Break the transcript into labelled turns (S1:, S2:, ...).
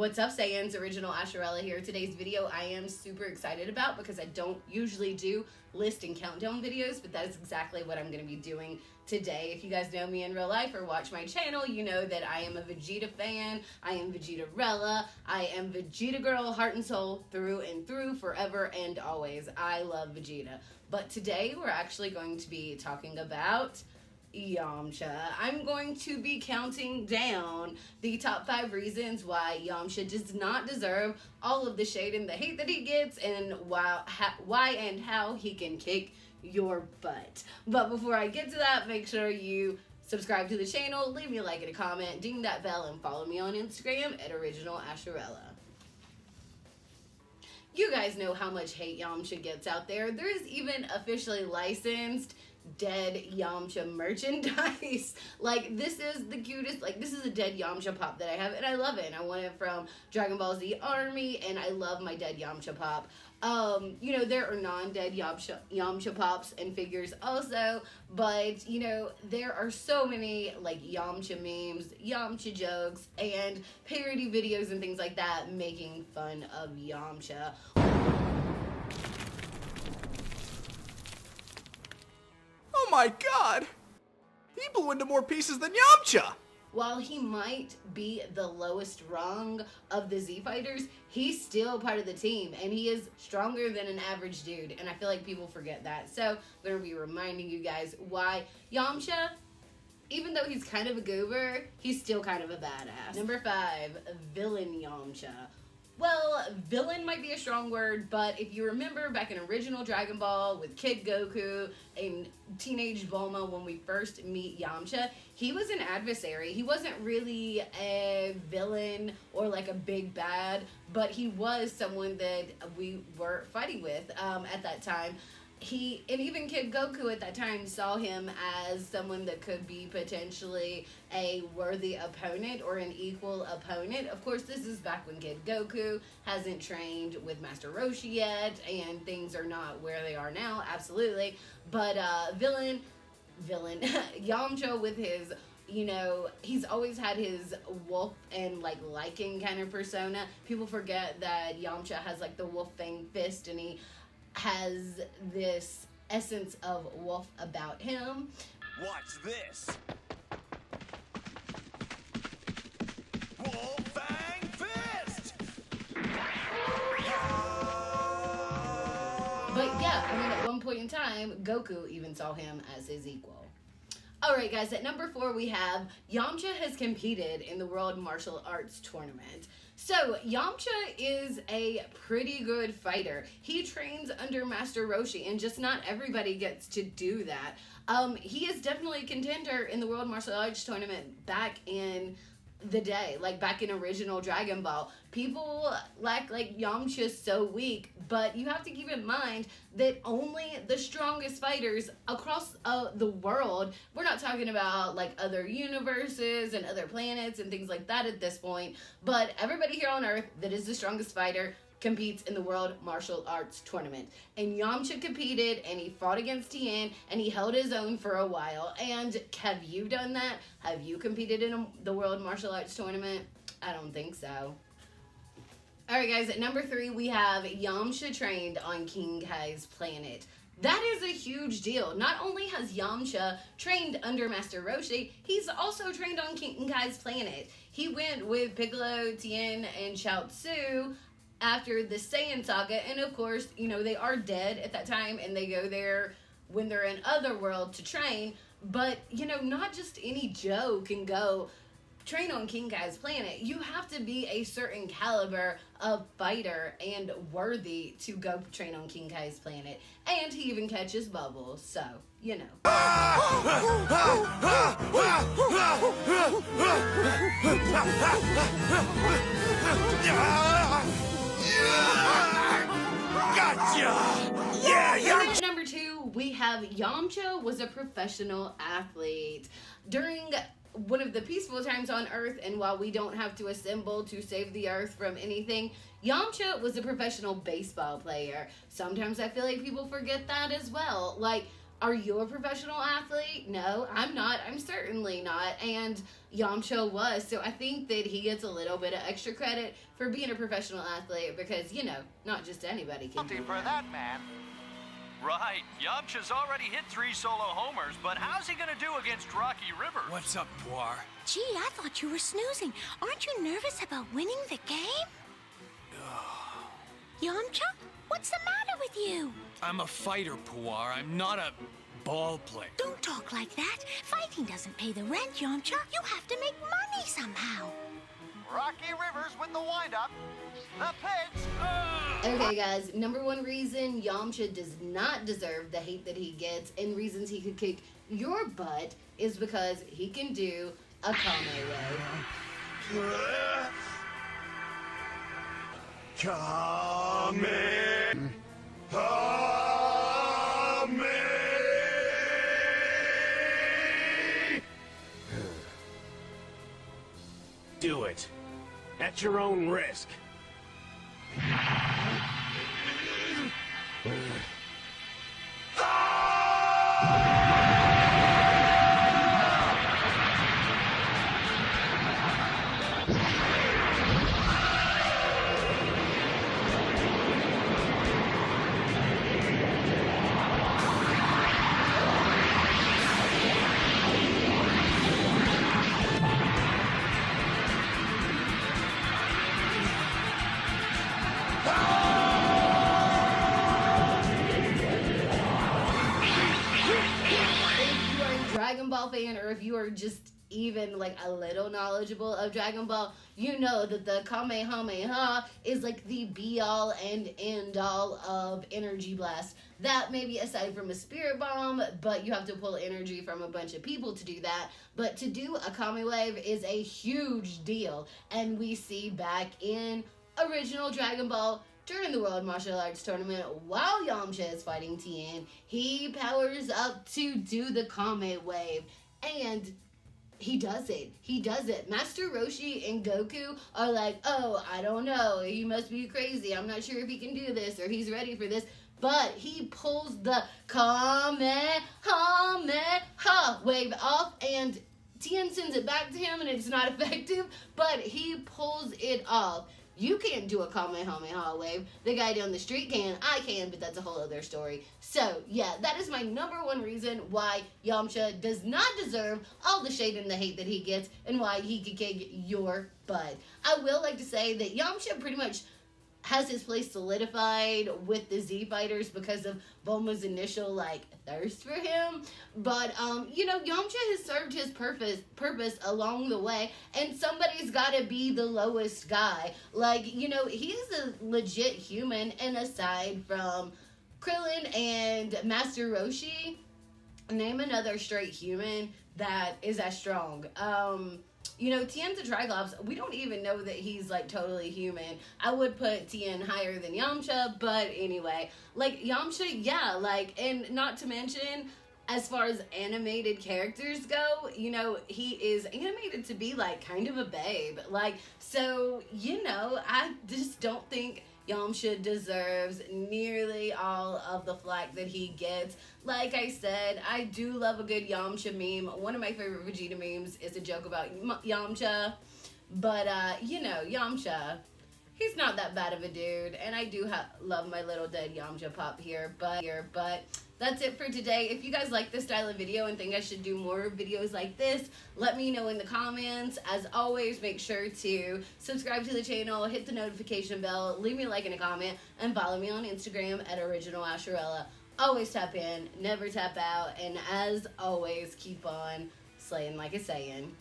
S1: What's up, Saiyans? Original Asherella here. Today's video I am super excited about because I don't usually do list and countdown videos, but that is exactly what I'm going to be doing today. If you guys know me in real life or watch my channel, you know that I am a Vegeta fan. I am Vegetarella. I am Vegeta girl, heart and soul, through and through, forever and always. I love Vegeta. But today we're actually going to be talking about Yamcha. I'm going to be counting down the top 5 reasons why Yamcha does not deserve all of the shade and the hate that he gets, and why and how he can kick your butt. But before I get to that, make sure you subscribe to the channel, leave me a like and a comment, ding that bell, and follow me on Instagram at Original Asherella. You guys know how much hate Yamcha gets out there. There is even officially licensed dead Yamcha merchandise. Like, this is the cutest, like, this is a dead Yamcha pop that I have, and I love it. And I want it from Dragon Ball Z Army, and I love my dead Yamcha pop. You know, there are non-dead Yamcha pops and figures also, but, you know, there are so many, like, Yamcha memes, Yamcha jokes, and parody videos and things like that making fun of Yamcha.
S2: Oh my god! He blew into more pieces than Yamcha!
S1: While he might be the lowest rung of the Z Fighters, he's still part of the team, and he is stronger than an average dude, and I feel like people forget that. So I'm going to be reminding you guys why Yamcha, even though he's kind of a goober, he's still kind of a badass. Number 5, villain Yamcha. Well, villain might be a strong word, but if you remember back in original Dragon Ball with Kid Goku and Teenage Bulma, when we first meet Yamcha, he was an adversary. He wasn't really a villain or like a big bad, but he was someone that we were fighting with at that time. And even Kid Goku at that time saw him as someone that could be potentially a worthy opponent or an equal opponent. Of course, this is back when Kid Goku hasn't trained with Master Roshi yet, and things are not where they are now, absolutely. But villain, Yamcha with his, you know, he's always had his wolf and like liking kind of persona. People forget that Yamcha has like the wolf fang fist, and he has this essence of wolf about him.
S3: Watch this. Wolf Fang Fist!
S1: But yeah, I mean, at one point in time, Goku even saw him as his equal. Alright guys, at number 4 we have Yamcha has competed in the World Martial Arts Tournament. So, Yamcha is a pretty good fighter. He trains under Master Roshi, and just not everybody gets to do that. He is definitely a contender in the World Martial Arts Tournament back in the day, like back in original Dragon Ball. People like Yamcha's so weak, but you have to keep in mind that only the strongest fighters across the world, we're not talking about like other universes and other planets and things like that at this point, but everybody here on Earth that is the strongest fighter competes in the World Martial Arts Tournament. And Yamcha competed, and he fought against Tien, and he held his own for a while. And have you done that? Have you competed in the World Martial Arts Tournament? I don't think so. Alright guys, at number 3 we have Yamcha trained on King Kai's planet. That is a huge deal. Not only has Yamcha trained under Master Roshi, he's also trained on King Kai's planet. He went with Piccolo, Tien, and Chaozu after the Saiyan saga, and of course, you know, they are dead at that time, and they go there when they're in Otherworld to train, but, you know, not just any Joe can go train on King Kai's planet. You have to be a certain caliber of fighter and worthy to go train on King Kai's planet, and he even catches bubbles, so, you know.
S3: Gotcha! Yeah, Yamcha!
S1: Number 2, we have Yamcha was a professional athlete. During one of the peaceful times on Earth, and while we don't have to assemble to save the Earth from anything, Yamcha was a professional baseball player. Sometimes I feel like people forget that as well. Like, Are you a professional athlete? No, I'm not. I'm certainly not. And Yamcha was. So I think that he gets a little bit of extra credit for being a professional athlete because, you know, not just anybody can do
S3: For that man.
S4: Right, Yamcha's already hit 3 solo homers, but how's he gonna do against Rocky River?
S2: What's up, Puar?
S5: Gee, I thought you were snoozing. Aren't you nervous about winning the game? Yamcha, what's the matter with you?
S2: I'm a fighter, Puar. I'm not a ball player.
S5: Don't talk like that. Fighting doesn't pay the rent, Yamcha. You have to make money somehow.
S3: Rocky Rivers with the windup. The pitch.
S1: Okay, guys, number one reason Yamcha does not deserve the hate that he gets and reasons he could kick your butt is because he can do a Kame wave.
S3: Come in. Do it. At your own risk.
S1: Dragon Ball fan, or if you are just even like a little knowledgeable of Dragon Ball, you know that the Kamehameha is like the be all and end all of Energy Blast. That maybe aside from a Spirit Bomb, but you have to pull energy from a bunch of people to do that. But to do a Kame Wave is a huge deal, and we see back in original Dragon Ball during the World Martial Arts Tournament, while Yamcha is fighting Tien, he powers up to do the Kame Wave, and he does it. He does it. Master Roshi and Goku are like, oh, I don't know, he must be crazy, I'm not sure if he can do this, or he's ready for this, but he pulls the Kamehameha wave off, and Tien sends it back to him, and it's not effective, but he pulls it off. You can't do a Kamehameha wave. The guy down the street can. I can, but that's a whole other story. So, yeah, that is my number one reason why Yamcha does not deserve all the shade and the hate that he gets and why he could kick your butt. I will like to say that Yamcha pretty much has his place solidified with the Z Fighters because of Bulma's initial, like, thirst for him. But, you know, Yamcha has served his purpose along the way, and somebody's gotta be the lowest guy. Like, you know, he is a legit human, and aside from Krillin and Master Roshi, name another straight human that is as strong. You know, Tien's a Triclops. We don't even know that he's, like, totally human. I would put Tien higher than Yamcha, but anyway. Like, Yamcha, yeah, like, and not to mention, as far as animated characters go, you know, he is animated to be, like, kind of a babe. Like, so, you know, I just don't think Yamcha deserves nearly all of the flack that he gets. Like I said, I do love a good Yamcha meme. One of my favorite Vegeta memes is a joke about Yamcha. But, you know, Yamcha, he's not that bad of a dude. And I do love my little dead Yamcha pop here. But that's it for today. If you guys like this style of video and think I should do more videos like this, let me know in the comments. As always, make sure to subscribe to the channel, hit the notification bell, leave me a like and a comment, and follow me on Instagram at OriginalAsherella. Always tap in, never tap out, and as always, keep on slaying like a Saiyan.